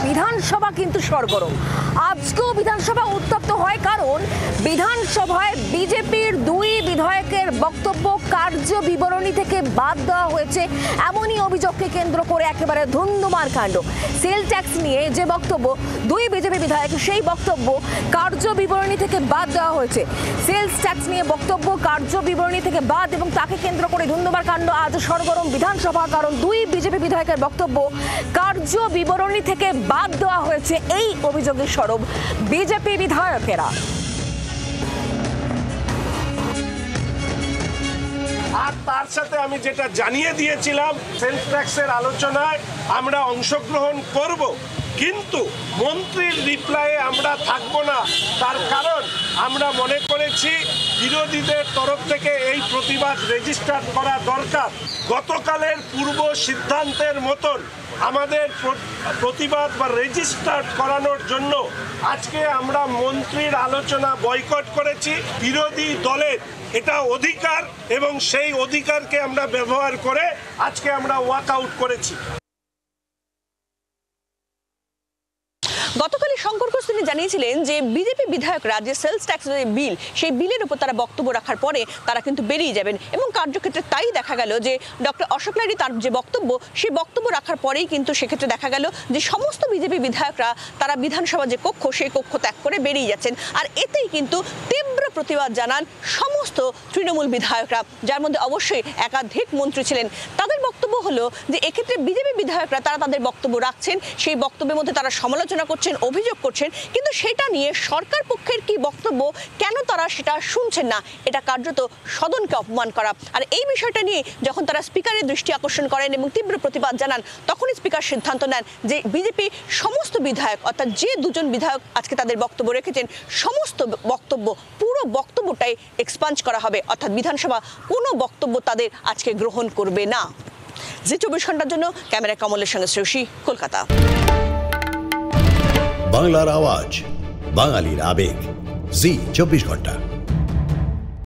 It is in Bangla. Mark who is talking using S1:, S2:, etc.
S1: বিধানসভা কিন্তু সরগরম। আজকেও বিধানসভা উত্তপ্ত হয়, কারণ বিধানসভায় বিজেপির দুই বিধায়কের বক্তব্য কার্য বিবরণী থেকে বাদ দেওয়া হয়েছে। এমনই অভিযোগকে কেন্দ্র করে একেবারে ধুন্ধুমার কাণ্ড। সেল ট্যাক্স নিয়ে যে বক্তব্য দুই বিজেপি বিধায়ক, সেই বক্তব্য কার্য বিবরণী থেকে বাদ দেওয়া হয়েছে। সেলস ট্যাক্স নিয়ে বক্তব্য কার্য বিবরণী থেকে বাদ, এবং তাকে কেন্দ্র করে ধুন্ধুমার কাণ্ড আজ সরগরম বিধানসভা, কারণ দুই বিজেপি বিধায়কের বক্তব্য কার্য বিবরণী থেকে বাদ দেওয়া হয়েছে। এই অভিযোগের সরব বিজেপি বিধায়কেরা।
S2: আর তার সাথে আমি যেটা জানিয়ে দিয়েছিলাম, সেলস ট্যাক্সের আলোচনায় আমরা অংশগ্রহণ করব, কিন্তু মন্ত্রীর রিপ্লাইয়ে আমরা থাকব না। তার কারণ আমরা মনে করেছি বিরোধীদের তরফ থেকে এই প্রতিবাদ রেজিস্টার করা দরকার। গতকালের পূর্ব সিদ্ধান্তের মতন আমাদের প্রতিবাদ বা রেজিস্টার করানোর জন্য আজকে আমরা মন্ত্রীর আলোচনা বয়কট করেছি। বিরোধী দলের এটা অধিকার, এবং সেই অধিকারকে আমরা ব্যবহার করে আজকে আমরা ওয়াক আউট করেছি।
S3: গতকালই শঙ্কর ঘোষ তিনি জানিয়েছিলেন যে বিজেপি বিধায়করা যে সেলস ট্যাক্সের বিল, সেই বিলের উপর তারা বক্তব্য রাখার পরে তারা কিন্তু বেরিয়ে যাবেন, এবং কার্যক্ষেত্রে তাই দেখা গেল যে ডক্টর অশোক লাহিড়ী তার যে বক্তব্য, সেই বক্তব্য রাখার পরেই কিন্তু সেক্ষেত্রে দেখা গেল যে সমস্ত বিজেপি বিধায়করা তারা বিধানসভা যে কক্ষ, সেই কক্ষ ত্যাগ করে বেরিয়ে যাচ্ছেন। আর এতেই কিন্তু তীব্র প্রতিবাদ জানান সমস্ত তৃণমূল বিধায়করা, যার মধ্যে অবশ্যই একাধিক মন্ত্রী ছিলেন। তাদের বক্তব্য হলো যে এক্ষেত্রে বিজেপি বিধায়করা তারা তাদের বক্তব্য রাখছেন, সেই বক্তব্যের মধ্যে তারা সমালোচনা করছেন, অভিযোগ করছেন, কিন্তু সেটা নিয়ে সরকার পক্ষের কি বক্তব্য, কেন তারা সেটা শুনছেন না, এটা কার্যত সদনকে অপমান করা। আর এই বিষয়টা নিয়ে যখন তারা স্পিকারের দৃষ্টি আকর্ষণ করেন এবং তীব্র প্রতিবাদ জানান, তখনই স্পিকার সিদ্ধান্ত নেন যে বিজেপি সমস্ত বিধায়ক, অর্থাৎ যে দুজন বিধায়ক আজকে তাদের বক্তব্য রেখেছেন, সমস্ত বক্তব্য, পুরো বক্তব্যটাই এক্সপাঞ্জ করা হবে, অর্থাৎ বিধানসভা কোনো বক্তব্য তাদের আজকে গ্রহণ করবে না। জি 24 ঘন্টার জন্য ক্যামেরায় কমলের সঙ্গে শ্রেয়সী, কলকাতা।
S4: বাংলার আওয়াজ, বাঙালির আবেগ, জি 24 ঘন্টা।